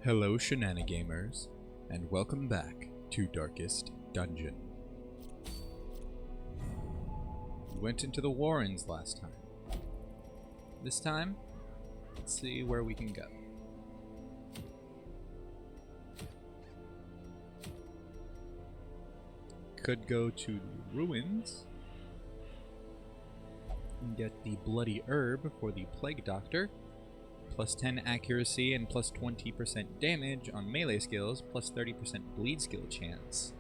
Hello Shenanigamers, and welcome back to Darkest Dungeon. We went into the Warrens last time. This time, let's see where we can go. Could go to the ruins and get the bloody herb for the plague doctor. Plus 10 accuracy and plus 20% damage on melee skills, plus 30% bleed skill chance.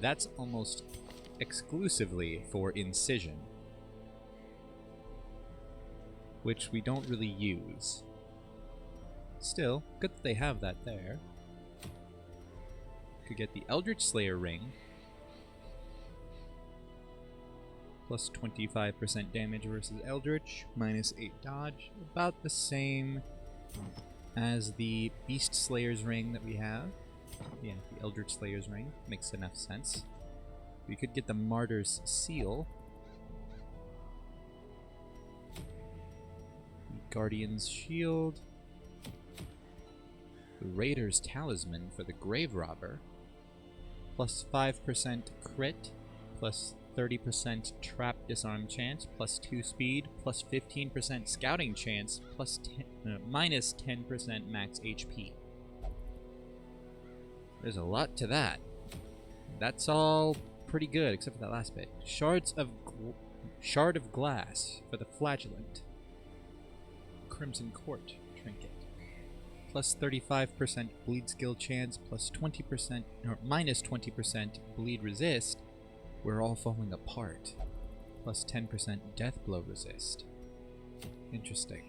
That's almost exclusively for incision, which we don't really use. Still, good that they have that there. Could get the Eldritch Slayer ring. Plus 25% damage versus Eldritch, minus 8 dodge, about the same as the Beast Slayer's ring that we have. Yeah, the Eldritch Slayer's ring makes enough sense. We could get the Martyr's Seal, the Guardian's Shield, the Raider's Talisman for the Grave Robber, plus 5% crit, plus 30% trap disarm chance, plus 2 speed, plus 15% scouting chance, plus minus 10% max HP. There's a lot to that. That's all pretty good, except for that last bit. Shard of Glass for the Flagellant. Crimson Court trinket. Plus 35% bleed skill chance, plus 20% or minus 20% bleed resist. We're all falling apart. Plus 10% death blow resist. Interesting.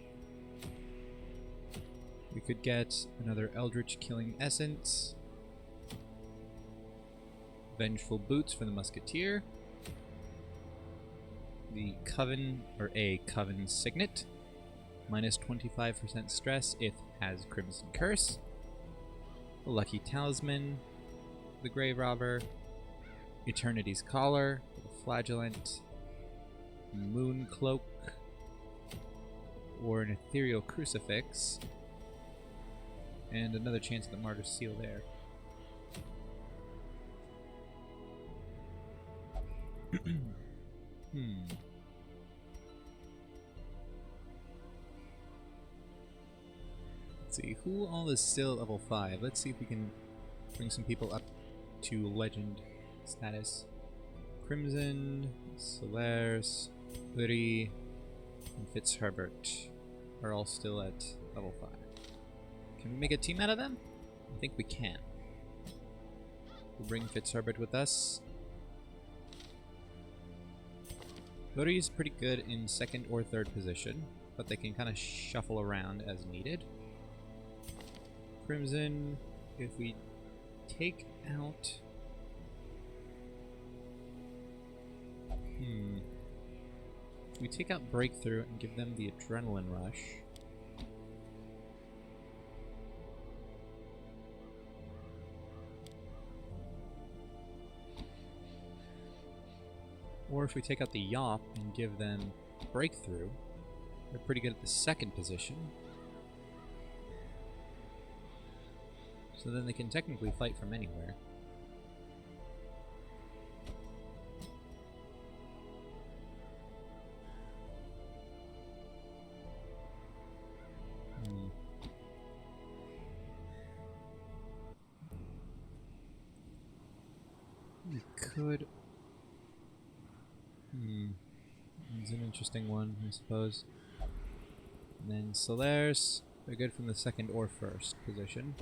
We could get another Eldritch Killing Essence. Vengeful Boots for the Musketeer. The Coven, or a Coven Signet. Minus 25% stress if has Crimson Curse. The Lucky Talisman. The Grave Robber. Eternity's Collar, the Flagellant, Moon Cloak, or an Ethereal Crucifix, and another chance at the Martyr's Seal there. Let's see, who all is still level 5? Let's see if we can bring some people up to Legend status. Crimson, Solaris, Hoodie, and Fitzherbert are all still at level 5. Can we make a team out of them? I think we can. We'll bring Fitzherbert with us. Hoodie's pretty good in 2nd or 3rd position, but they can kind of shuffle around as needed. Crimson, if we take out... We take out Breakthrough and give them the Adrenaline Rush. Or if we take out the Yop and give them Breakthrough, they're pretty good at the 2nd position. So then they can technically fight from anywhere. We could... It's an interesting one, I suppose. And then Solaris, they're good from the 2nd or 1st position.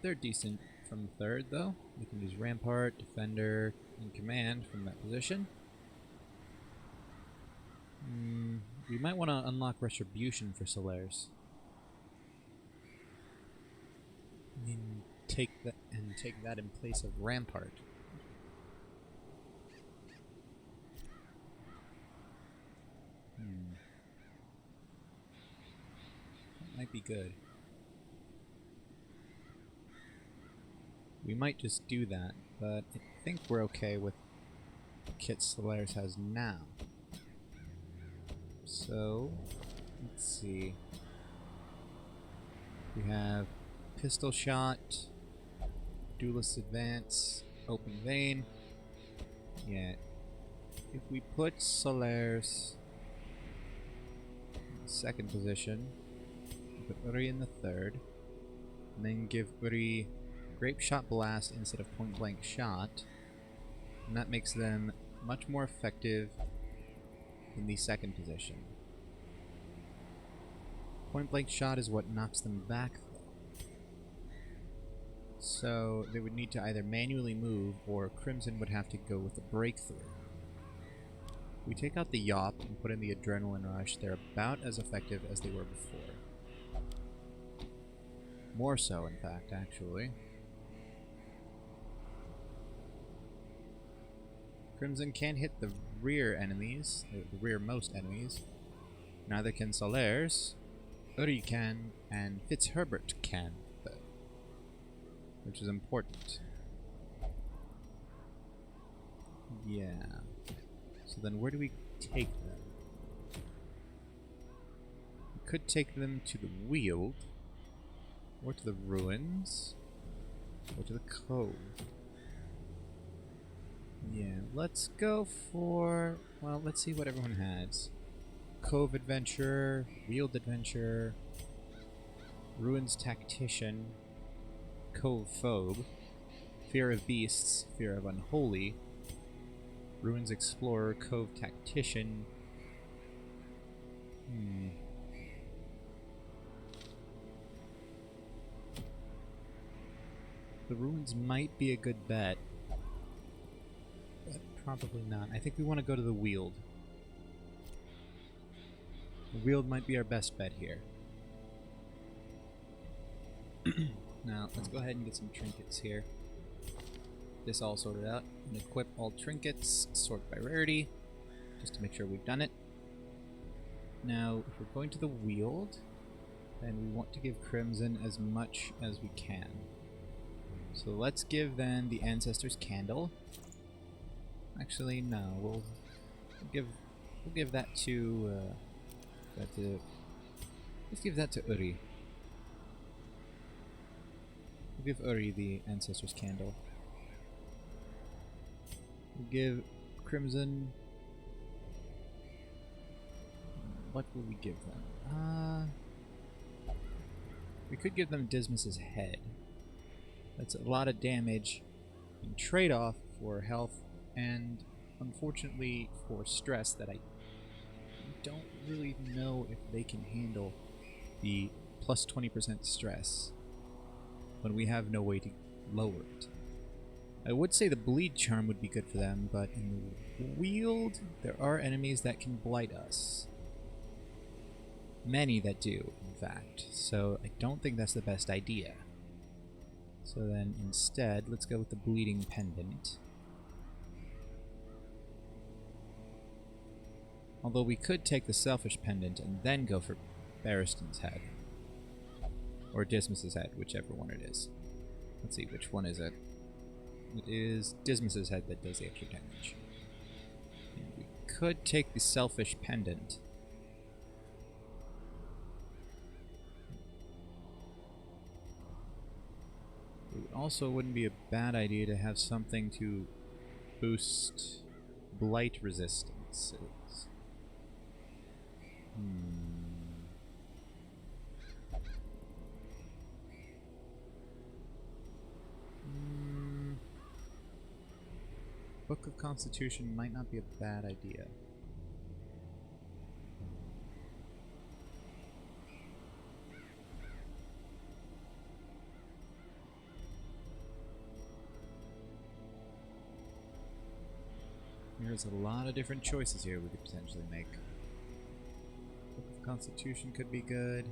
They're decent from the 3rd, though. We can use Rampart, Defender, and Command from that position. We might want to unlock Retribution for Solaris. And take that in place of Rampart. That might be good. We might just do that, but I think we're okay with the kit Solaris has now. So, Let's see. We have pistol shot, duelist advance, open vein. Yeah. If we put Solaires in the second position, put Uri in the third, and then give Uri grape shot blast instead of point blank shot, and that makes them much more effective in the second position. Point blank shot is what knocks them back, though. So they would need to either manually move, or Crimson would have to go with a breakthrough. We take out the Yop and put in the Adrenaline Rush, they're about as effective as they were before. More so, in fact, actually. Crimson can't hit the rear enemies, the rearmost enemies. Neither can Solaires. Uri can, and Fitzherbert can, though. Which is important. Yeah. So then where do we take them? We could take them to the Weald, or to the Ruins, or to the Cove. Yeah, let's go for... well, let's see what everyone has. Cove Adventurer, Weald Adventurer, Ruins Tactician, Cove Phobe, Fear of Beasts, Fear of Unholy, Ruins Explorer, Cove Tactician. The Ruins might be a good bet, but probably not. I think we want to go to the Weald. The Weald might be our best bet here. Now, let's go ahead and get some trinkets here. This all sorted out. And equip all trinkets, sort by rarity, just to make sure we've done it. Now, if we're going to the Weald, then we want to give Crimson as much as we can. So let's give then the Ancestor's Candle. Actually, no, we'll give that to let's give that to Uri. We'll give Uri the Ancestor's Candle. We'll give Crimson... what will we give them? We could give them Dismas's Head. That's a lot of damage in trade-off for health and, unfortunately, for stress that I don't really know if they can handle the plus 20% stress when we have no way to lower it. I would say the Bleed Charm would be good for them, but in the Weald, there are enemies that can blight us. Many that do, in fact, so I don't think that's the best idea. So then, instead, let's go with the Bleeding Pendant. Although we could take the Selfish Pendant and then go for Barristan's Head. Or Dismas's Head, whichever one it is. Let's see, which one is it? It is Dismas's Head that does the extra damage. And we could take the Selfish Pendant. It also wouldn't be a bad idea to have something to boost blight resistances. Book of Constitution might not be a bad idea. There's a lot of different choices here we could potentially make. Book of Constitution could be good.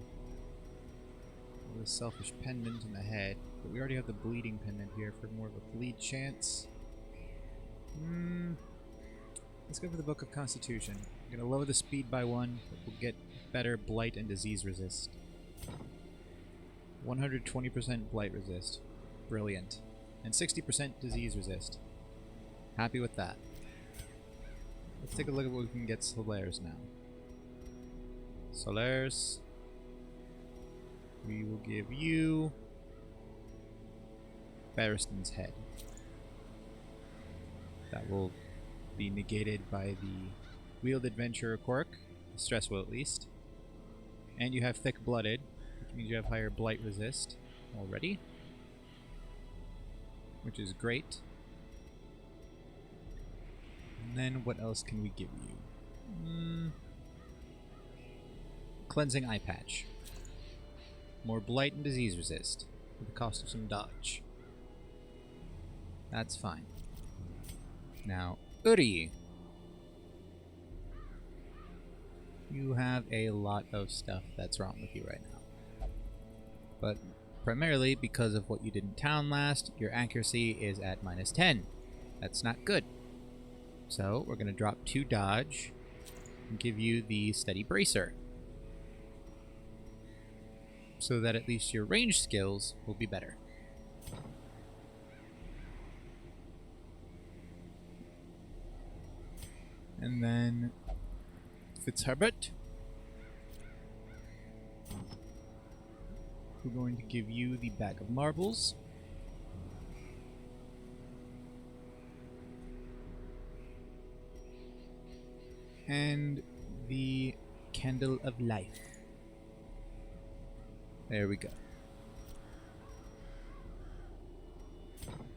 The Selfish Pendant in the head, but we already have the Bleeding Pendant here for more of a bleed chance. Let's go for the Book of Constitution. I'm gonna lower the speed by 1, but we'll get better blight and disease resist. 120% blight resist. Brilliant. And 60% disease resist. Happy with that. Let's take a look at what we can get Solaires now. Solaris. We will give you Barristan's Head. That will be negated by the Weald Adventurer quirk. Stressful at least. And you have Thick Blooded, which means you have higher Blight Resist already. Which is great. And then what else can we give you? Cleansing Eye Patch. More Blight and Disease Resist, at the cost of some dodge. That's fine. Now, Uri. You have a lot of stuff that's wrong with you right now. But primarily because of what you did in town last, your accuracy is at -10. That's not good. So we're going to drop 2 dodge and give you the Steady Bracer, so that at least your range skills will be better. And then Fitzherbert, we're going to give you the Bag of Marbles. And the Candle of Life. There we go.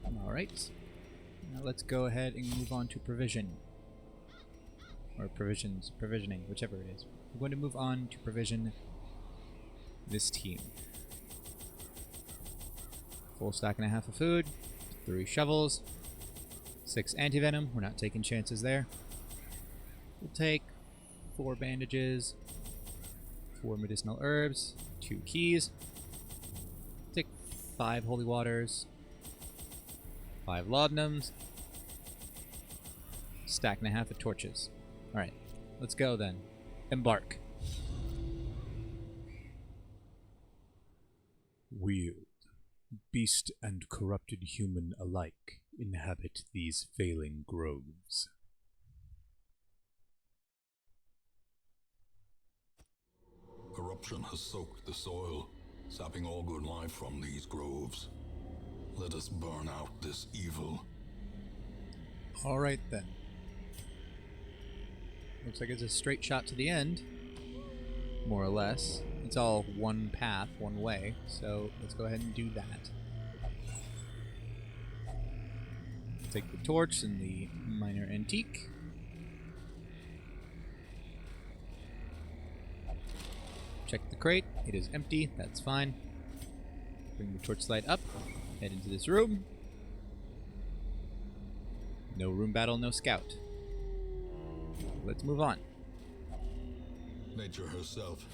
Alright. Now let's go ahead and move on to provision. Or provisioning, whichever it is. We're going to move on to provision this team. Full stack and a half of food, 3 shovels, 6 anti-venom, we're not taking chances there. We'll take 4 bandages, 4 medicinal herbs, 2 keys, take 5 holy waters, 5 laudanums, stack and a half of torches. Alright, let's go then. Embark. Weald, beast and corrupted human alike inhabit these failing groves. Corruption has soaked the soil, sapping all good life from these groves. Let us burn out this evil. Alright then. Looks like it's a straight shot to the end, more or less. It's all one path, one way, so let's go ahead and do that. Take the torch and the minor antique. Check the crate. It is empty. That's fine. Bring the torchlight up. Head into this room. No room battle, no scout. Let's move on. Nature herself,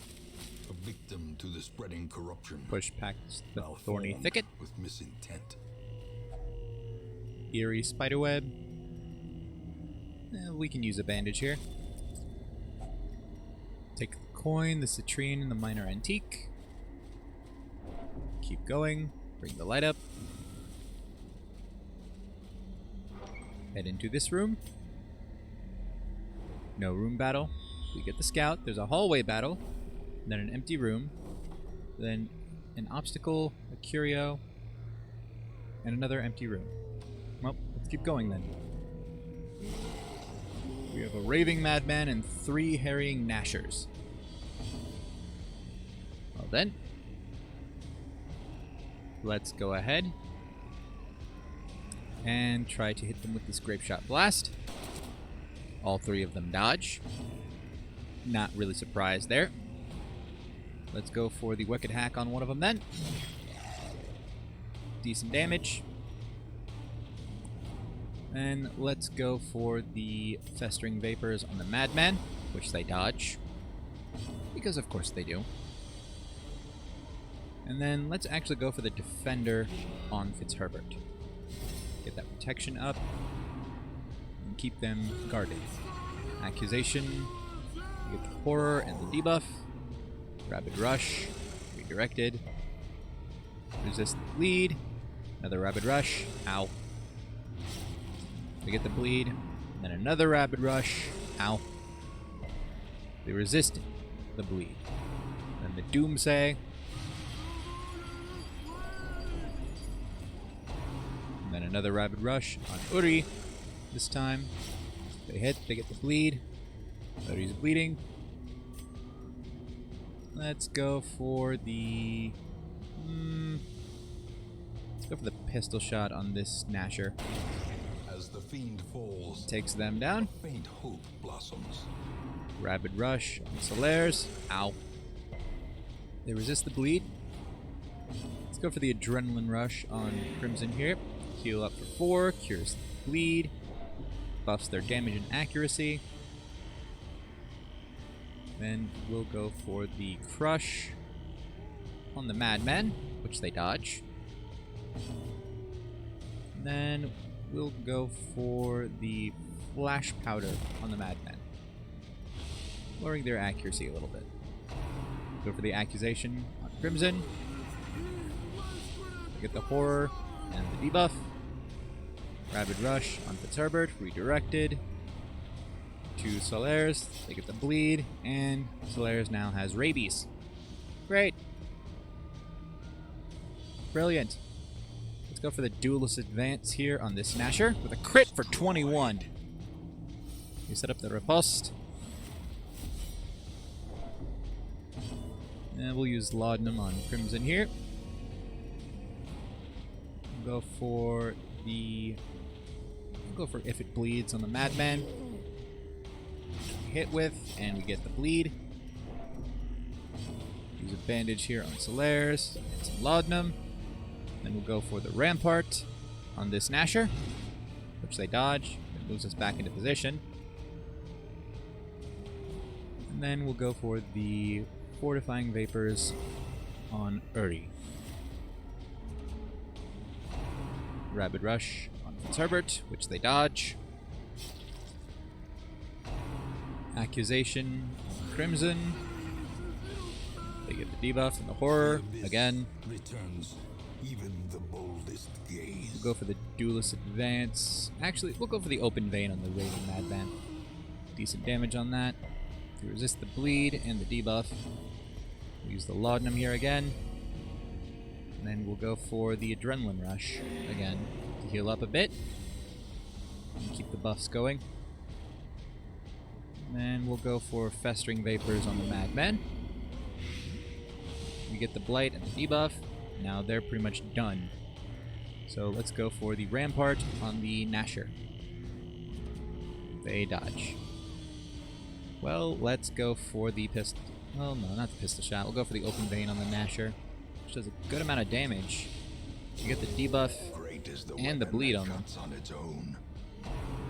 a victim to the spreading corruption. Push past the thorny Malformed thicket. with misintent. Eerie spiderweb. We can use a bandage here. Take the coin, the citrine, and the minor antique. Keep going. Bring the light up. Head into this room. No room battle. We get the scout. There's a hallway battle. Then an empty room. Then an obstacle, a curio, and another empty room. Well, let's keep going then. We have a raving madman and 3 harrying gnashers. Well then, let's go ahead and try to hit them with this grape shot blast. All 3 of them dodge. Not really surprised there. Let's go for the wicked hack on one of them then. Decent damage. And let's go for the festering vapors on the madman, which they dodge. Because of course they do. And then let's actually go for the defender on Fitzherbert. Get that protection up and keep them guarded. Accusation, you get the horror and the debuff. Rapid rush, redirected. Resist the bleed. Another rapid rush. Ow. They get the bleed. And then another rapid rush. Ow. They resist it. the bleed. Then the Doomsay. And then another Rapid Rush on Uri. This time, they hit, they get the bleed. Uri's bleeding. Let's go for the... let's go for the pistol shot on this Gnasher. As the fiend falls, Takes them down. a faint hope blossoms. Rapid Rush on Solaires. Ow. They resist the bleed. Let's go for the Adrenaline Rush on Crimson here. Heal up for 4, cures the bleed, buffs their damage and accuracy. Then we'll go for the Crush on the Madmen, which they dodge. And then we'll go for the Flash Powder on the Madmen, lowering their accuracy a little bit. Go for the Accusation on Crimson. Get the Horror and the debuff. Rapid Rush on Fitzherbert, redirected to Solaires. They get the bleed, and Solaires now has rabies. Great. Brilliant. Let's go for the Duelist Advance here on this Gnasher with a crit for 21. We set up the riposte. And we'll use Laudanum on Crimson here. We'll go for the... We'll go for If It Bleeds on the Madman. Hit with, and we get the bleed. Use a bandage here on Solaires, and some Laudanum. Then we'll go for the Rampart on this Gnasher, which they dodge. It moves us back into position. And then we'll go for the Fortifying Vapors on Uri. Rapid Rush on Fitzherbert, which they dodge. Accusation on Crimson. They get the debuff and the Horror again. Returns even the boldest gaze. We'll go for the Duelist Advance. Actually, we'll go for the Open Vein on the Raving Madman. Decent damage on that. To resist the bleed and the debuff. We'll use the Laudanum here again. And then we'll go for the Adrenaline Rush again to heal up a bit. And keep the buffs going. And then we'll go for Festering Vapors on the Madman. We get the Blight and the debuff. Now they're pretty much done. So let's go for the Rampart on the Gnasher. They dodge. Well, let's go for the pistol. Well, no, not the pistol shot. We'll go for the Open Vein on the Gnasher, which does a good amount of damage. You get the debuff and the bleed on them. On its own.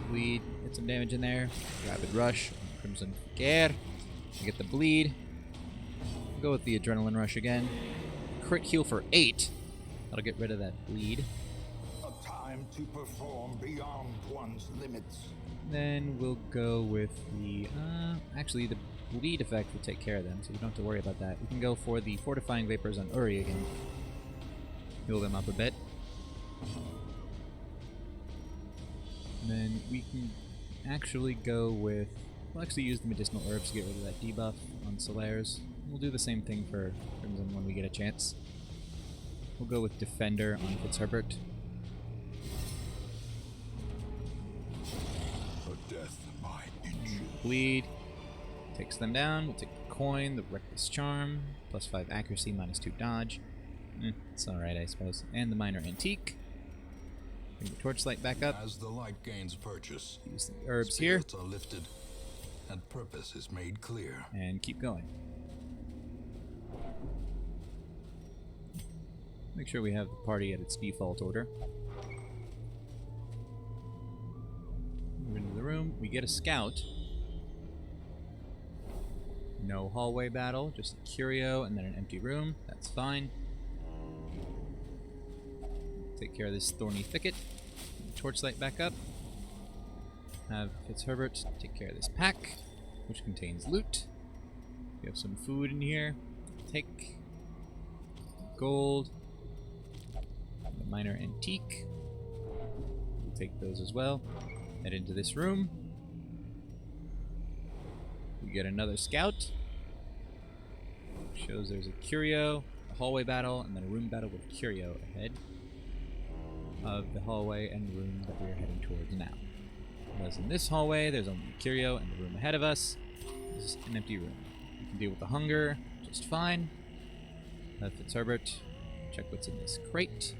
Bleed, get some damage in there. Rapid Rush on Crimson Gare. You get the bleed. We'll go with the Adrenaline Rush again. Crit heal for 8. That'll get rid of that bleed. A time to perform beyond one's limits. Then we'll go with the... actually, the bleed effect will take care of them, so we don't have to worry about that. We can go for the Fortifying Vapors on Uri again. Heal them up a bit. And then we can actually go with... We'll actually use the Medicinal Herbs to get rid of that debuff on Solaires. We'll do the same thing for Crimson when we get a chance. We'll go with Defender on Fitzherbert. A death by inches. Bleed. Takes them down. We'll take the Coin, the Reckless Charm, plus 5 accuracy, minus 2 dodge. It's alright, I suppose. And the Minor Antique. Bring the Torchlight back up. As the light gains purchase, Use the herbs here. spirits are lifted, and purpose is made clear. And keep going. Make sure we have the party at its default order. Move into the room. We get a scout. No hallway battle, just a curio and then an empty room. That's fine. Take care of this thorny thicket. Torchlight back up. Have Fitzherbert take care of this pack, which contains loot. We have some food in here. Take gold. The Minor Antique. We'll take those as well. Head into this room. We get another scout. Shows there's a curio, a hallway battle, and then a room battle with curio ahead of the hallway and room that we're heading towards now. Whereas in this hallway, there's only a curio, and the room ahead of us is an empty room. We can deal with the hunger just fine. Fitzherbert, check what's in this crate.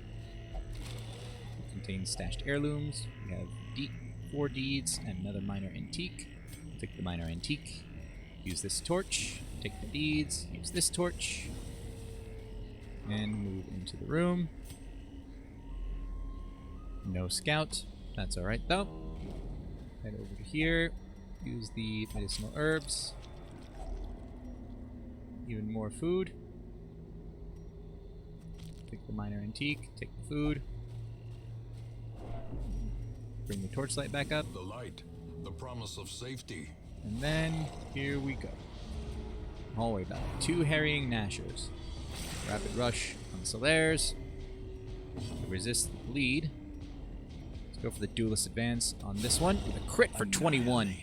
It contains stashed heirlooms. We have 4 deeds and another minor antique. We'll take the minor antique. Use this torch. Take the deeds. Use this torch. And move into the room. No scout. That's alright though. Head over to here. Use the medicinal herbs. Even more food. Take the minor antique. Take the food. Bring the torchlight back up. The light, the promise of safety. And then here we go. Hallway battle. 2 harrying Nashers. Rapid rush on Solaires. Resist the bleed. Let's go for the duelist advance on this one with a crit for 21.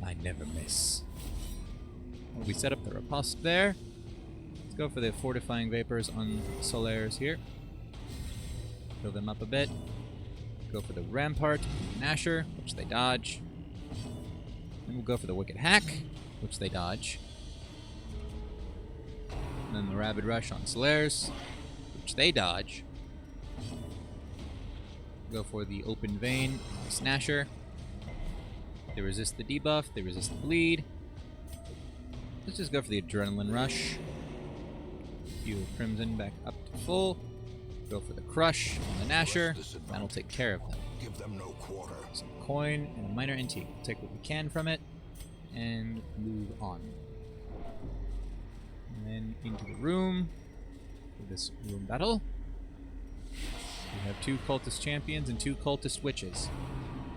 I never miss. Well, we set up the riposte there. Let's go for the fortifying vapors on Solaires here. Fill them up a bit. Go for the rampart on Nasher, which they dodge. Then we'll go for the wicked hack, which they dodge. And then the rabid rush on Solaires, which they dodge. Go for the open vein on Snasher. They resist the debuff, they resist the bleed. Let's just go for the adrenaline rush. Heal Crimson back up to full. Go for the crush on the Nasher. That'll take care of them. Give them no quarter. Some coin and a minor antique. We'll take what we can from it and move on. And then into the room for this room battle. We have 2 cultist champions and 2 cultist witches.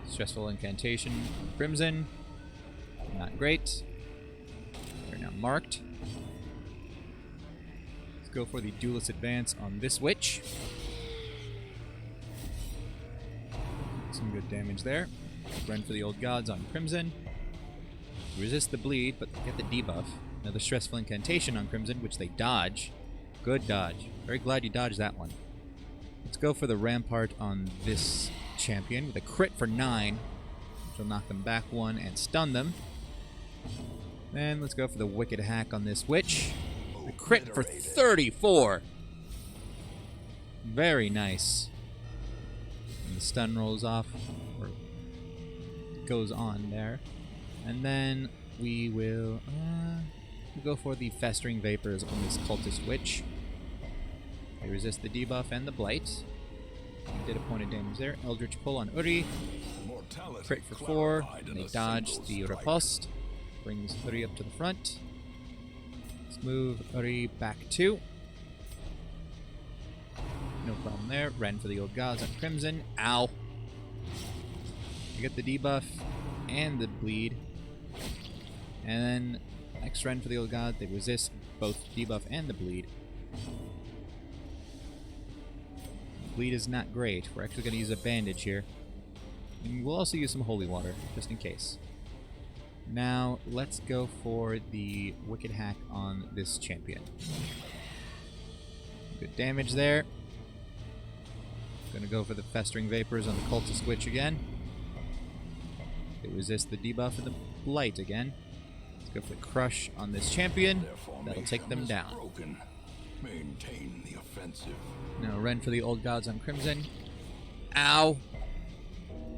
Stressful incantation, Crimson. Not great. They're now marked. Let's go for the duelist advance on this witch. Some good damage there. Run for the old gods on Crimson. Resist the bleed, but get the debuff. Another stressful incantation on Crimson, which they dodge. Good dodge. Very glad you dodged that one. Let's go for the rampart on this champion with a crit for 9, which will knock them back 1 and stun them. Then let's go for the wicked hack on this witch. A crit for 34. Very nice. And the stun rolls off, or goes on there. And then we will go for the festering vapors on this cultist witch. They resist the debuff and the blight. We did a point of damage there. Eldritch pull on Uri. Crit for 4. And they dodge the riposte. Brings Uri up to the front. Let's move Uri back 2. No problem there. Ren for the old gods on Crimson. Ow. You get the debuff and the bleed. And then next Ren for the old god. They resist both debuff and the bleed. Bleed is not great. We're actually going to use a bandage here. And we'll also use some holy water, just in case. Now, let's go for the wicked hack on this champion. Good damage there. Gonna go for the festering vapors on the cultist witch again. They resist the debuff and the blight again. Let's go for the crush on this champion. That'll take them down. Broken. Maintain the offensive. Now Ren for the old gods on Crimson. Ow!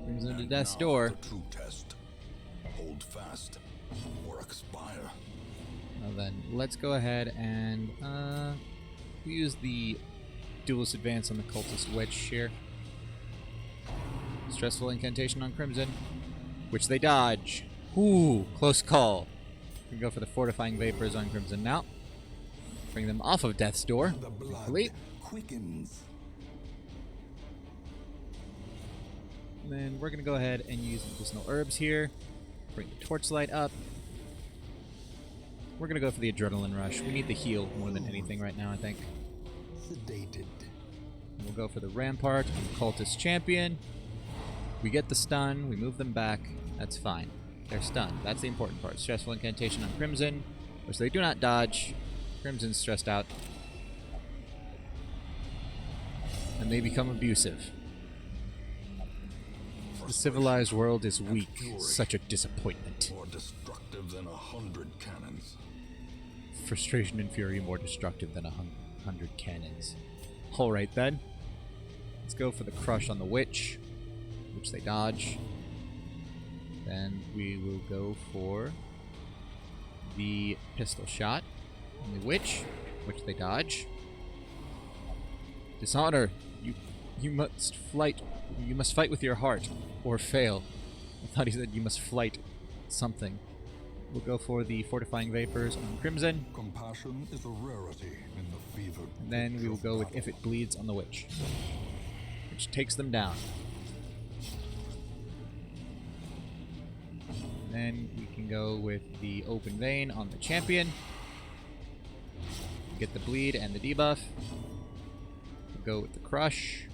Brings them to death's door. The true test. Hold fast or expire. Well then, let's go ahead and use the duelist advance on the cultist witch here. Stressful incantation on Crimson, which they dodge. Ooh, close call. We can go for the fortifying vapors on Crimson now. Bring them off of death's door. The blood Thankfully. quickens. And then we're going to go ahead and use medicinal herbs here. Bring the torchlight up. We're going to go for the adrenaline rush. We need the heal more than anything right now, I think. Sedated. And we'll go for the rampart on the cultist champion. We get the stun. We move them back. That's fine. They're stunned. That's the important part. Stressful incantation on Crimson. Which they do not dodge. Crimson's stressed out. And they become abusive. The civilized world is weak. Such a disappointment. More destructive than 100 cannons. Frustration and fury more destructive than 100 cannons. Alright then. Let's go for the crush on the witch, which they dodge. Then we will go for the pistol shot on the witch, which they dodge. Dishonor, you must fight. You must fight with your heart, or fail. I thought he said you must flight something. We'll go for the fortifying vapors on Crimson. Compassion is a rarity in the fevered. And then we will go with if it bleeds on the witch, which takes them down. Then we can go with the open vein on the champion. Get the bleed and the debuff. We'll go with the crush.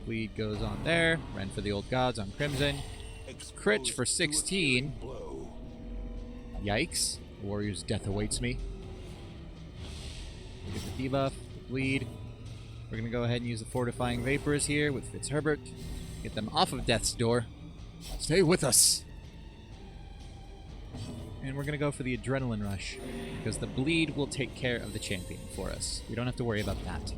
Bleed goes on there. Run for the old gods on Crimson. Crit for 16. Yikes. Warrior's death awaits me. Get the debuff, the bleed. We're going to go ahead and use the fortifying vapors here with Fitzherbert. Get them off of death's door. Stay with us! And we're going to go for the adrenaline rush, because the bleed will take care of the champion for us. We don't have to worry about that.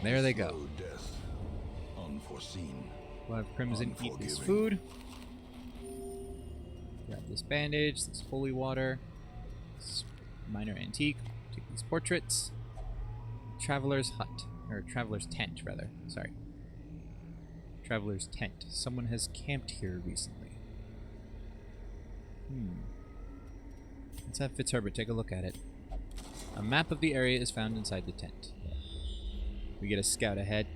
There they go. Death, unforeseen. We'll have Crimson eat this food. Grab this bandage, this holy water, this minor antique. Take these portraits. Traveler's hut. Or Traveler's tent, rather. Sorry. Traveler's tent. Someone has camped here recently. Let's have Fitzherbert take a look at it. A map of the area is found inside the tent. We get a scout ahead.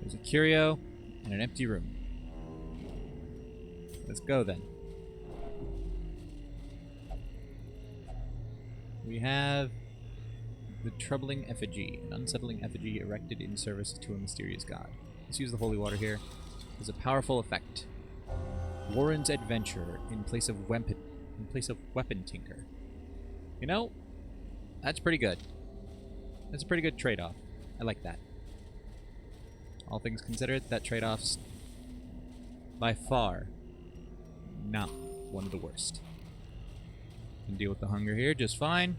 There's a curio and an empty room. Let's go then. We have the troubling effigy, an unsettling effigy erected in service to a mysterious god. Let's use the holy water here. There's a powerful effect. Warren's adventure in place of weapon tinker. You know, that's pretty good. That's a pretty good trade-off. I like that. All things considered, that trade-off's by far not one of the worst. Can deal with the hunger here just fine.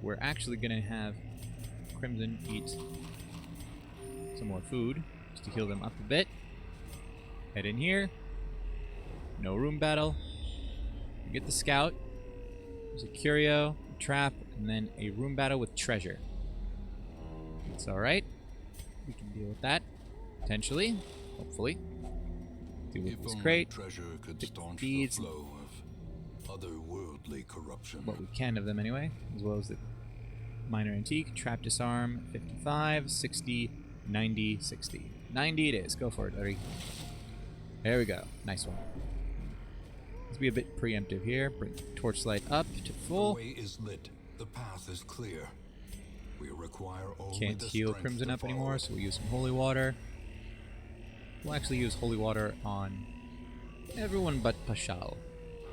We're actually gonna have Crimson eat some more food just to heal them up a bit. Head in here. No room battle. We get the scout. There's a curio, a trap, and then a room battle with treasure. It's alright. We can deal with that. Potentially. Hopefully. Deal with this crate. Treasure could staunch beads. the flow of otherworldly corruption. What we can of them anyway. As well as the minor antique. Trap disarm. 55, 60, 90, 60. 90 it is. Go for it, Uri. There we go. Nice one. Let's be a bit preemptive here. Bring torchlight up to full. The way is lit. The path is clear. We require only Can't the heal strength Crimson to up follow anymore, it. so we'll use some holy water. We'll actually use holy water on everyone but Pashal.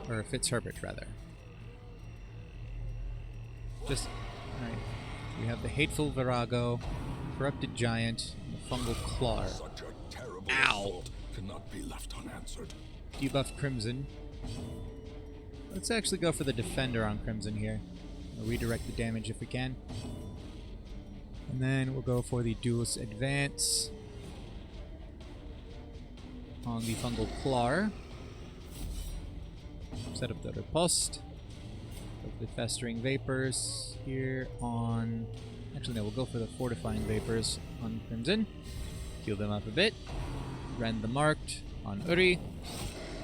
Or Fitzherbert, rather. Just, alright. We have the Hateful Virago, Corrupted Giant, and the Fungal Claw. Such a terrible Ow. assault cannot be left unanswered. Debuff Crimson. Let's actually go for the Defender on Crimson here. We'll redirect the damage if we can. And then we'll go for the Duelist Advance on the Fungal Claw. Set up the Riposte. Go for the Festering Vapors here on... Actually, no, we'll go for the Fortifying Vapors on Crimson. Heal them up a bit. Rend the Marked on Uri.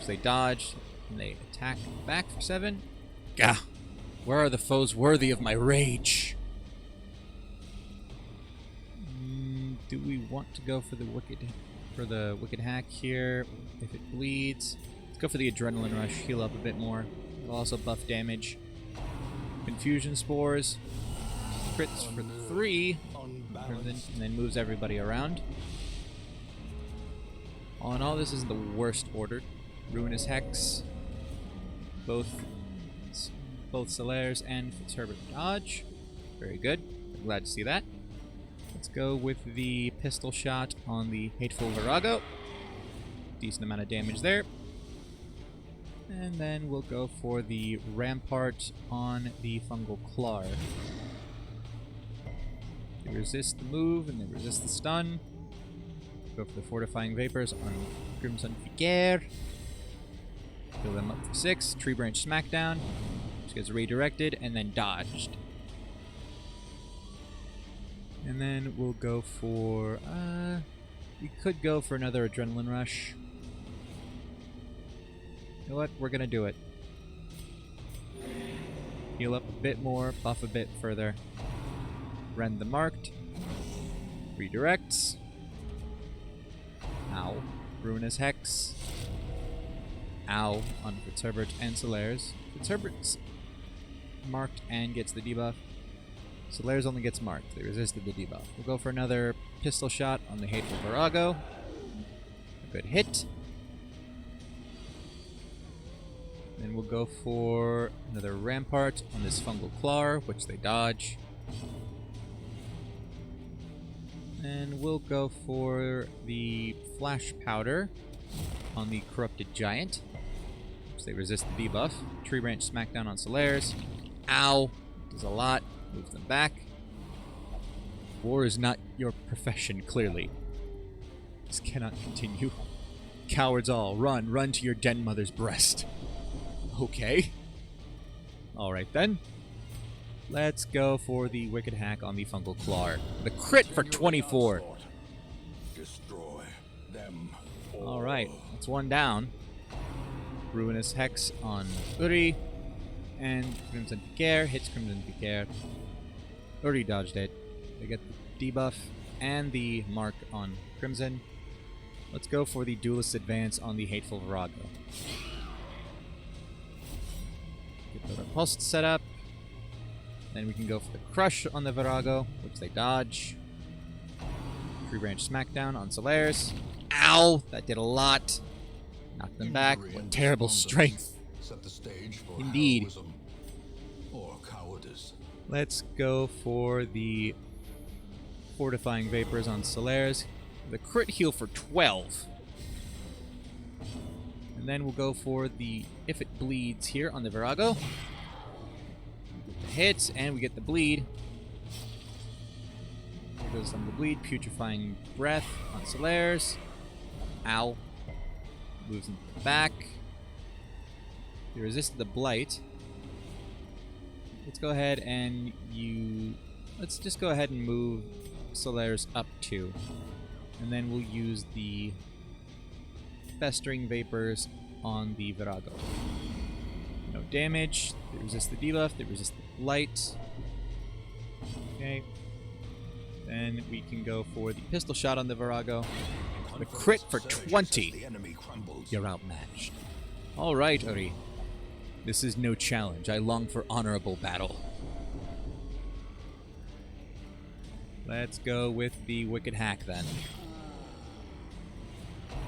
So they dodge, and they attack back for 7. Gah! Where are the foes worthy of my rage? Do we want to go for the wicked hack here? If it bleeds, let's go for the adrenaline rush. Heal up a bit more. It'll also buff damage. Confusion spores. Crits for 3. And then moves everybody around. All in all, this isn't the worst ordered. Ruinous Hex. Both Solaires and Fitzherbert dodge. Very good. I'm glad to see that. Let's go with the pistol shot on the Hateful Virago. Decent amount of damage there. And then we'll go for the Rampart on the Fungal Claw. They resist the move and they resist the stun. Go for the Fortifying Vapors on Crimson Figure. Fill them up for 6. Tree Branch Smackdown. Which gets redirected and then dodged. And then we'll go for... we could go for another Adrenaline Rush. You know what? We're gonna do it. Heal up a bit more, buff a bit further. Rend the Marked. Redirects. Ow. Ruinous Hex. Ow on Fitzherbert and Solaires. Fitzherbert's marked and gets the debuff. Solaires only gets marked. They resisted the debuff. We'll go for another pistol shot on the Hateful Virago. A good hit. Then we'll go for another Rampart on this Fungal Claw, which they dodge. And we'll go for the Flash Powder on the Corrupted Giant, which they resist the debuff. Tree Branch Smackdown on Solaires. Ow! Does a lot. Moves them back. War is not your profession, clearly. This cannot continue. Cowards all, run. Run to your den mother's breast. Okay. Alright then. Let's go for the Wicked Hack on the Fungal Claw. The crit for 24. Destroy them. Alright, that's one down. Ruinous Hex on Uri. And Crimson Piquer hits Crimson Piquer. Uri dodged it. They get the debuff and the mark on Crimson. Let's go for the Duelist Advance on the Hateful Virago. Get the Repulsed set up. Then we can go for the Crush on the Virago, which they dodge. Tree Branch Smackdown on Solaires. Ow! That did a lot. Knocked them back. What terrible strength. Set the stage for Indeed. heroism or cowardice. Let's go for the Fortifying Vapors on Solaires. The crit heal for 12. And then we'll go for the If It Bleeds here on the Virago. The hits, and we get the bleed. There goes some of the bleed. Putrefying Breath on Solaires. Ow. Moves into the back. They resisted the Blight. Let's go ahead and let's just go ahead and move Solaires up 2. And then we'll use the Festering Vapors on the Virago. No damage. They resist the debuff. They resist the Blight. Okay. Then we can go for the Pistol Shot on the Virago. The crit for 20. You're outmatched. Alright, Uri. This is no challenge. I long for honorable battle. Let's go with the Wicked Hack then.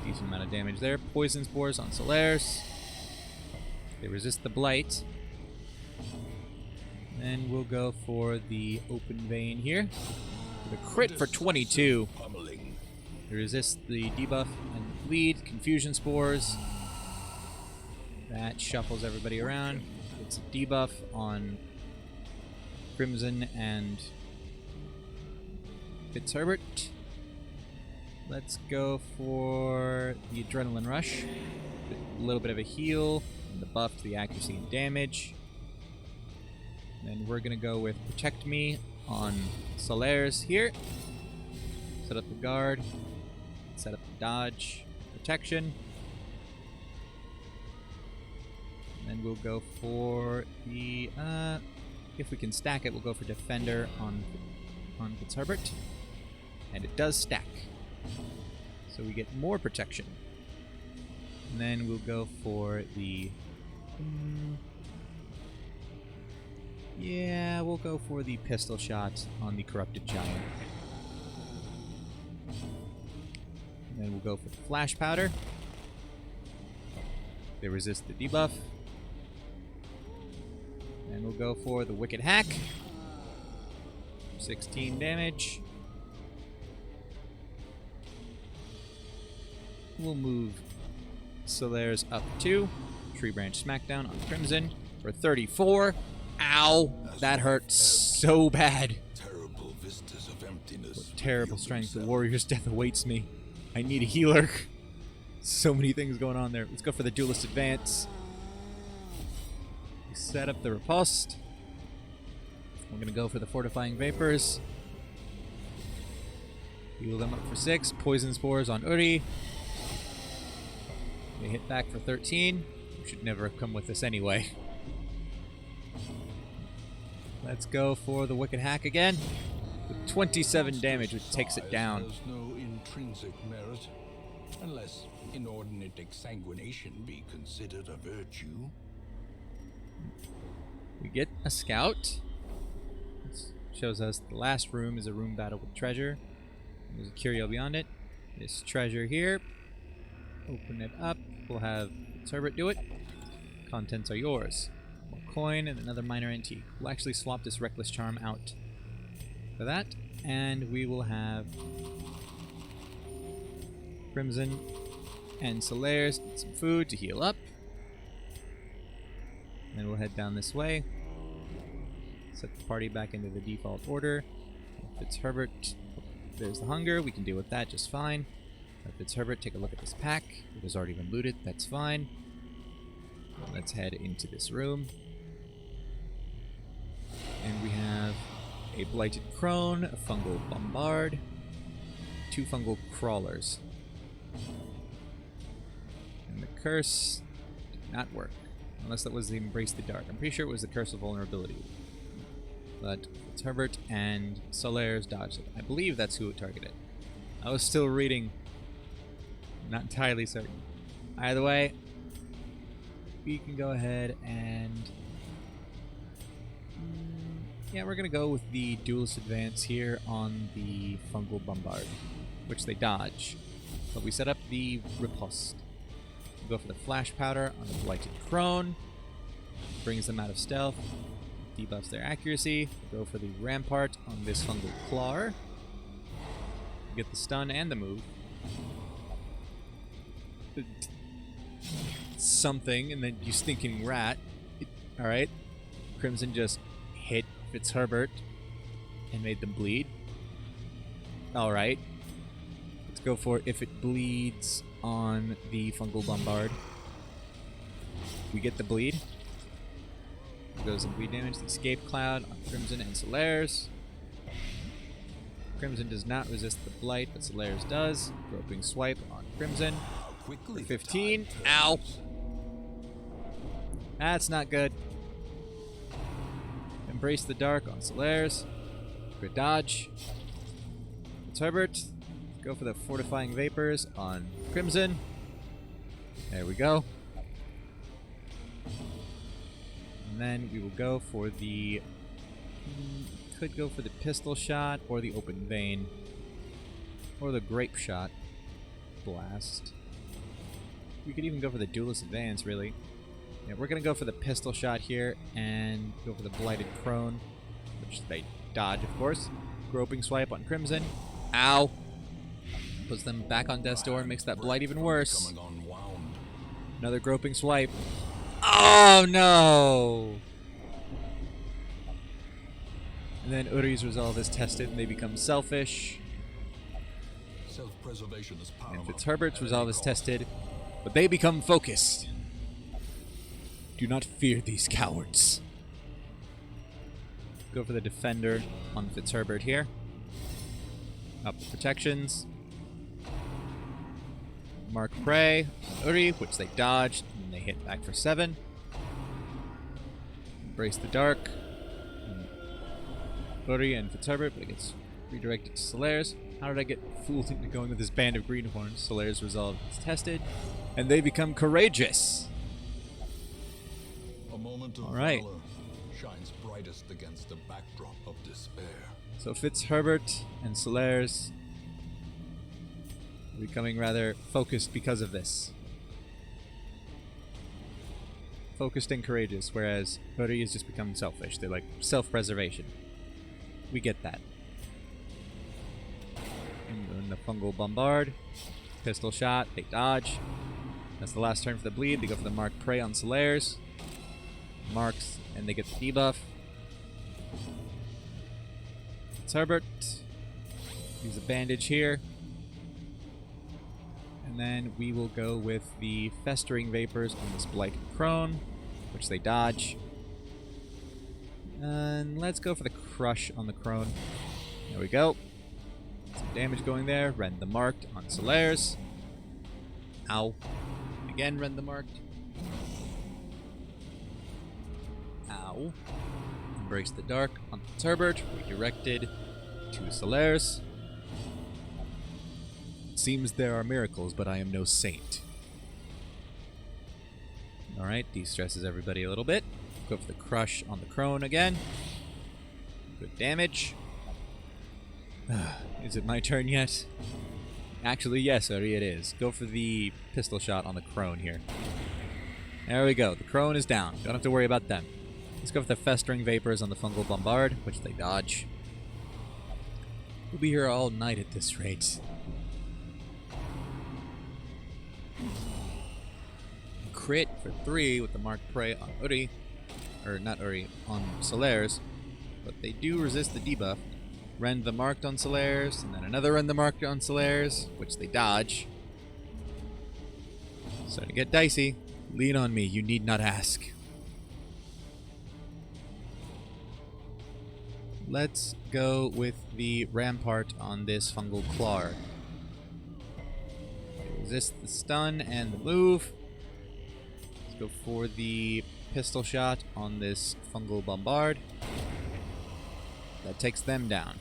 Decent amount of damage there. Poison Spores on Solaires. They resist the Blight. Then we'll go for the Open Vein here. The crit for 22. They resist the debuff and bleed. Confusion Spores. That shuffles everybody around. It's a debuff on Crimson and Fitzherbert. Let's go for the Adrenaline Rush. A little bit of a heal, and the buff to the accuracy and damage. Then we're going to go with Protect Me on Solaires here. Set up the guard. Set up the dodge. Protection. Then we'll go for the, if we can stack it, we'll go for Defender on Fitzherbert. And it does stack. So we get more protection. And then we'll go for the, yeah, we'll go for the Pistol Shot on the Corrupted Giant. And then we'll go for the flash powder. They resist the debuff. And we'll go for the wicked hack. 16 damage. We'll move Solaris up 2. Tree Branch Smackdown on Crimson for 34. Ow! That hurt so bad. Terrible vistas of emptiness. With terrible reveal strength, the themselves. warrior's death awaits me. I need a healer. So many things going on there. Let's go for the Duelist Advance. Set up the riposte. We're going to go for the Fortifying Vapors. Heal them up for 6. Poison Spores on Uri. They hit back for 13. You should never have come with this anyway. Let's go for the Wicked Hack again. With 27 damage, which takes it down. There's no intrinsic merit, unless inordinate exsanguination be considered a virtue. We get a scout. This shows us the last room is a room battle with treasure. There's a curio beyond it. This treasure here. Open it up. We'll have Turbot do it. Contents are yours. More coin and another minor antique. We'll actually swap this Reckless Charm out for that. And we will have Crimson and Solaris eat some food to heal up. Then we'll head down this way. Set the party back into the default order. If it's Herbert, there's the hunger. We can deal with that just fine. If it's Herbert, take a look at this pack. It has already been looted. That's fine. Let's head into this room. And we have a Blighted Crone, a Fungal Bombard, 2 Fungal Crawlers. And the curse did not work. Unless that was the Embrace the Dark. I'm pretty sure it was the Curse of Vulnerability. But it's Herbert and Solaris dodged it. I believe that's who it targeted. I was still reading. Not entirely certain. Either way, we can go ahead and... yeah, we're going to go with the Duelist Advance here on the Fungal Bombard, which they dodge. But we set up the Riposte. We'll go for the Flash Powder on the Blighted Crone. Brings them out of stealth. Debuffs their accuracy. We'll go for the Rampart on this Fungal Claw. Get the stun and the move. Something, and then you stinking rat. Alright. Crimson just hit Fitzherbert and made them bleed. Alright. Let's go for if it bleeds on the Fungal Bombard. We get the bleed. Goes in bleed damage. The Escape Cloud on Crimson and Solaris. Crimson does not resist the Blight, but Solaris does. Groping Swipe on Crimson. For 15. Ow! That's not good. Embrace the Dark on Solaris. Good dodge. It's Herbert. Go for the Fortifying Vapors on Crimson. There we go. And then we will go for the... could go for the Pistol Shot or the Open Vein. Or the Grape Shot. Blast. We could even go for the Duelist Advance, really. Yeah, we're going to go for the Pistol Shot here and go for the Blighted Crone, which they dodge, of course. Groping Swipe on Crimson. Ow! Puts them back on Death's Door and makes that Blight even worse. Another Groping Swipe. Oh, no! And then Uri's Resolve is tested and they become selfish. Self-preservation is paramount. And Fitzherbert's Resolve is tested, but they become focused. Do not fear these cowards. Go for the Defender on Fitzherbert here. Up the protections. Mark Prey on Uri, which they dodged, and they hit back for 7. Embrace the Dark. Uri and Fitzherbert, but it gets redirected to Solaris. How did I get fooled into going with this band of greenhorns? Solaris Resolve is tested, and they become courageous. A moment of Alright. valor shines brightest against the backdrop of despair. So Fitzherbert and Solaris We're becoming rather focused because of this. Focused and courageous, whereas Uri has just become selfish. They're like self-preservation. We get that. And the fungal bombard. Pistol shot. They dodge. That's the last turn for the bleed. They go for the mark prey on Solaires. Marks, and they get the debuff. It's Herbert. Use a bandage here. And then we will go with the Festering Vapors on this Blighted Crone, which they dodge. And let's go for the Crush on the Crone. There we go. Some damage going there. Rend the Marked on Solaires. Ow. Again, Rend the Marked. Ow. Embrace the Dark on Turbert. Redirected to Solaires. It seems there are miracles, but I am no saint. Alright, de-stresses everybody a little bit. Go for the Crush on the Crone again. Good damage. Is it my turn yet? Actually, yes, Uri, it is. Go for the pistol shot on the Crone here. There we go. The Crone is down. Don't have to worry about them. Let's go for the Festering Vapors on the Fungal Bombard, which they dodge. We'll be here all night at this rate. Crit for 3 with the Mark Prey on Uri. Or not Uri, on Solaires. But they do resist the debuff. Rend the Marked on Solaires, and then another Rend the Marked on Solaires, which they dodge. Starting to get dicey. Lean on me, you need not ask. Let's go with the Rampart on this Fungal Claw. Resist the stun and the move. Let's go for the pistol shot on this Fungal Bombard. That takes them down.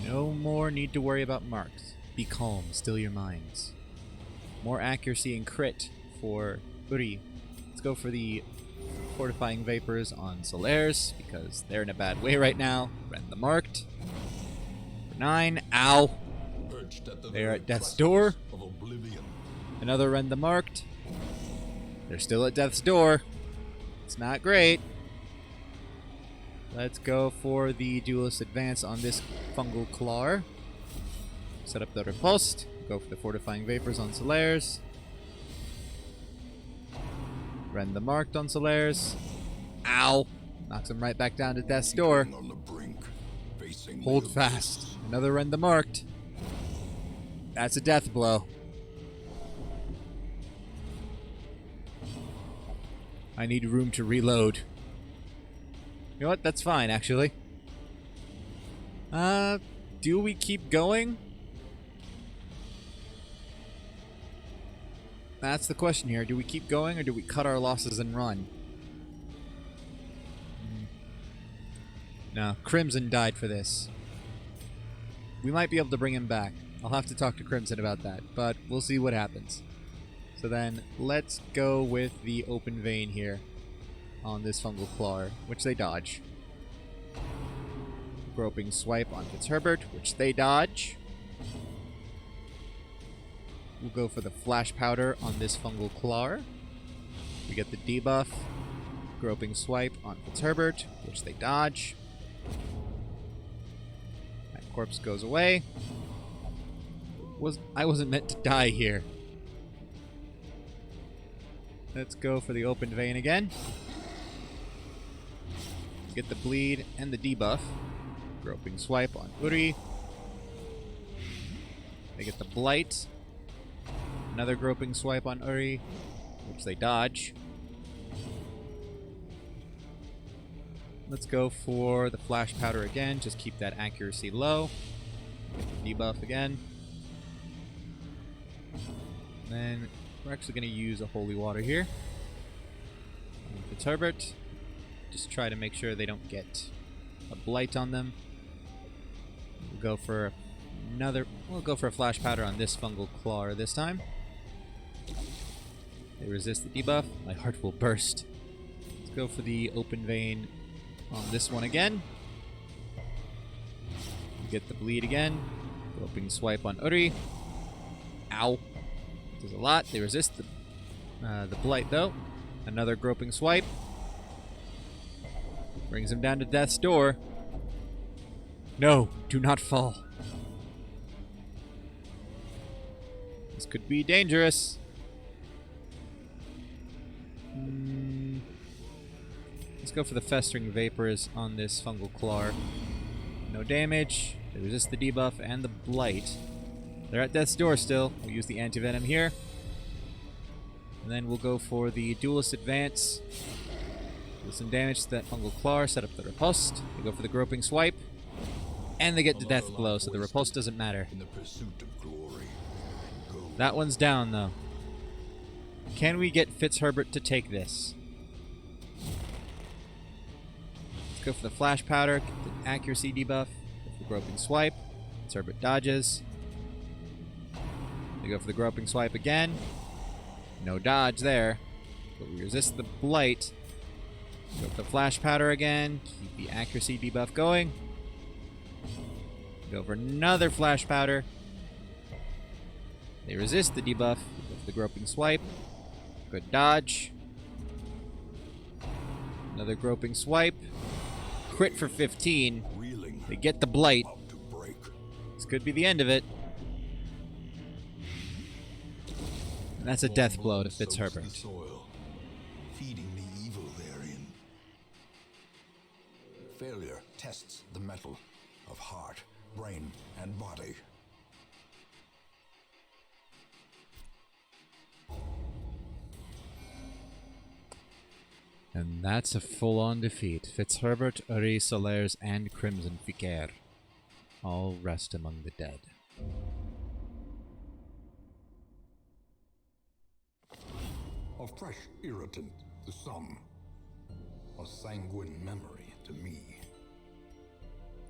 No more need to worry about marks. Be calm, still your minds. More accuracy and crit for Uri. Let's go for the Fortifying Vapors on Solaires, because they're in a bad way right now. Rend the Marked. For 9. Ow! They're at death's door. Another Rend the Marked. They're still at death's door. It's not great. Let's go for the Duelist Advance on this Fungal Claw. Set up the Riposte. Go for the Fortifying Vapors on Solaires. Rend the Marked on Solaires. Ow! Knocks him right back down to death's door. Hold fast. Another Rend the Marked. That's a death blow. I need room to reload. You know what? That's fine, actually. Do we keep going? That's the question here. Do we keep going, or do we cut our losses and run? No, Crimson died for this. We might be able to bring him back. I'll have to talk to Crimson about that, but we'll see what happens. So then, let's go with the Open Vein here on this Fungal Claw, which they dodge. Groping Swipe on Fitzherbert, which they dodge. We'll go for the Flash Powder on this Fungal Claw. We get the debuff. Groping Swipe on Fitzherbert, which they dodge. That corpse goes away. I wasn't meant to die here. Let's go for the Open Vein again. Get the bleed and the debuff. Groping Swipe on Uri. They get the Blight. Another Groping Swipe on Uri, which they dodge. Let's go for the Flash Powder again. Just keep that accuracy low. Get the debuff again. And then we're actually going to use a Holy Water here. Fitzherbert. Just try to make sure they don't get a Blight on them. We'll go for a Flash Powder on this Fungal Claw this time. They resist the debuff. My heart will burst. Let's go for the Open Vein on this one again. We get the bleed again. Groping Swipe on Uri. Ow. Does a lot. They resist the blight, though. Another groping swipe. Brings him down to death's door. No, do not fall. This could be dangerous. Let's go for the Festering Vapors on this Fungal Claw. No damage. They resist the debuff and the blight. They're at death's door still. We'll use the anti-venom here. And then we'll go for the Duelist Advance. Do some damage to that Fungal Claw, set up the Riposte. They go for the Groping Swipe. And they get the Death Blow, so the Riposte doesn't matter. In the pursuit of glory. That one's down, though. Can we get Fitzherbert to take this? Let's go for the Flash Powder, get the Accuracy debuff. Go for the Groping Swipe. Fitzherbert dodges. They go for the Groping Swipe again. No dodge there. But we resist the Blight. Go for the Flash Powder again. Keep the Accuracy debuff going. Go for another Flash Powder. They resist the debuff. Go for the Groping Swipe. Good dodge. Another Groping Swipe. Crit for 15. They get the Blight. This could be the end of it. And that's a death blow to Fitzherbert. Feeding the evil therein. Failure tests the metal of heart, brain, and body. And that's a full-on defeat. Fitzherbert, Uri, Solaires, and Crimson Fiquer all rest among the dead. A fresh irritant to some. A sanguine memory to me.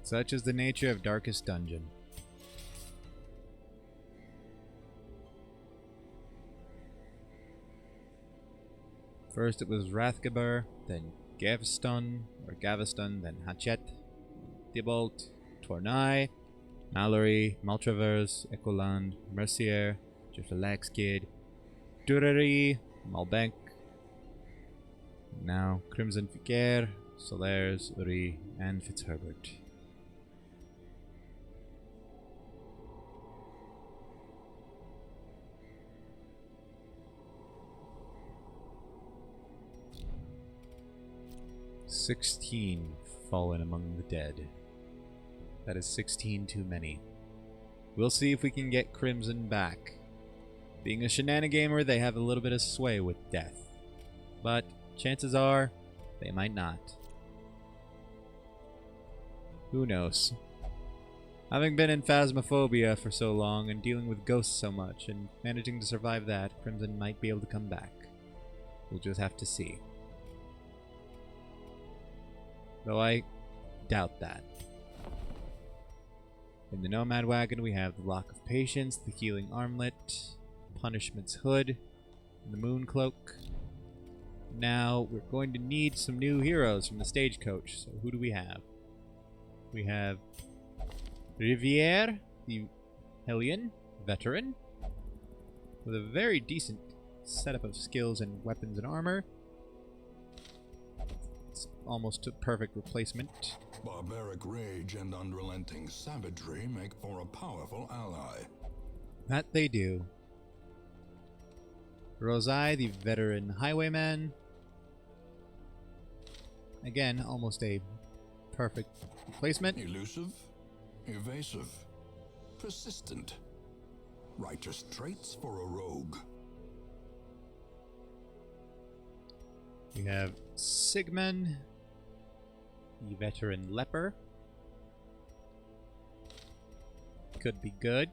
Such is the nature of Darkest Dungeon. First it was Rathgaber, then Gaveston, then Hatchet, Thibault, Tournai, Mallory, Maltravers, Ecoland, Mercier, Jeffalax Kid, Durery, Malbank. Now Crimson Fiquer, Solaires, Uri, and Fitzherbert. "16 fallen among the dead. That is 16 too many. We'll see if we can get Crimson back. Being a Shenanigamer, they have a little bit of sway with death. But chances are, they might not. Who knows? Having been in Phasmophobia for so long and dealing with ghosts so much and managing to survive that, Crimson might be able to come back. We'll just have to see. Though I doubt that. In the Nomad Wagon we have the Lock of Patience, the Healing Armlet, Punishment's Hood, and the Moon Cloak. Now we're going to need some new heroes from the Stagecoach. So who do we have? We have Riviere, the Hellion veteran, with a very decent setup of skills and weapons and armor. It's almost a perfect replacement. Barbaric rage and unrelenting savagery make for a powerful ally. That they do. Rosai, the veteran highwayman. Again, almost a perfect replacement. Elusive, evasive, persistent. Righteous traits for a rogue. We have Sigmund, the veteran leper. Could be good.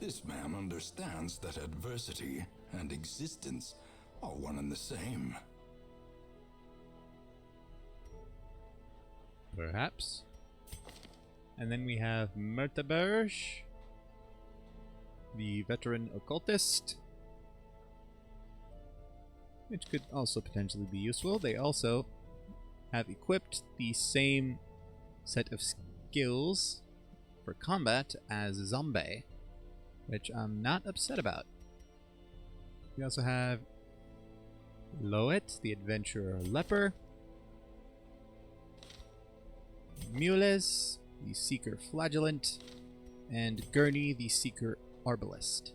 This man understands that adversity and existence are one and the same. Perhaps. And then we have Mertaberge, the veteran occultist, which could also potentially be useful. They also have equipped the same set of skills for combat as Zombie. which I'm not upset about. We also have Loet, the Adventurer Leper, Mules, the Seeker Flagellant, and Gurney, the Seeker Arbalist.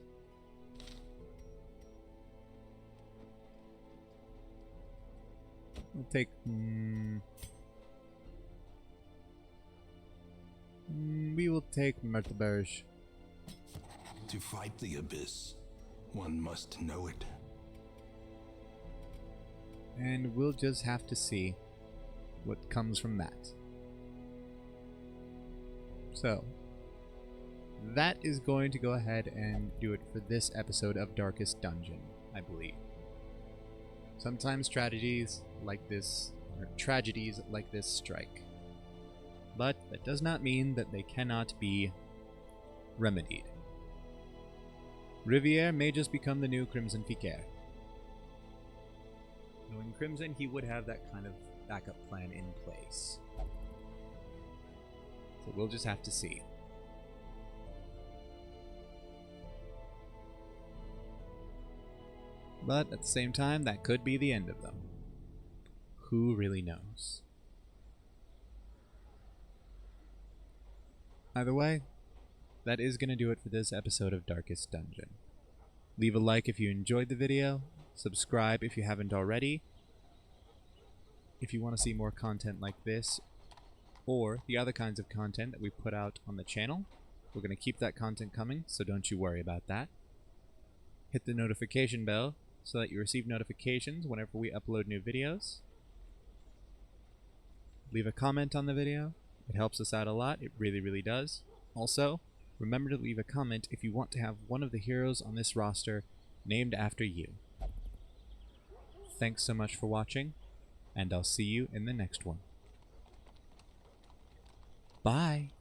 We'll take... we will take Merteberge. To fight the abyss, one must know it. And we'll just have to see what comes from that. So, that is going to go ahead and do it for this episode of Darkest Dungeon, I believe. Sometimes tragedies like this strike. But that does not mean that they cannot be remedied. Riviere may just become the new Crimson Ficaire. Knowing Crimson, he would have that kind of backup plan in place. So we'll just have to see. But at the same time, that could be the end of them. Who really knows? Either way, that is going to do it for this episode of Darkest Dungeon. Leave a like if you enjoyed the video, subscribe if you haven't already. If you want to see more content like this, or the other kinds of content that we put out on the channel, we're going to keep that content coming, so don't you worry about that. Hit the notification bell so that you receive notifications whenever we upload new videos. Leave a comment on the video. It helps us out a lot. It really, really does. Also, remember to leave a comment if you want to have one of the heroes on this roster named after you. Thanks so much for watching, and I'll see you in the next one. Bye!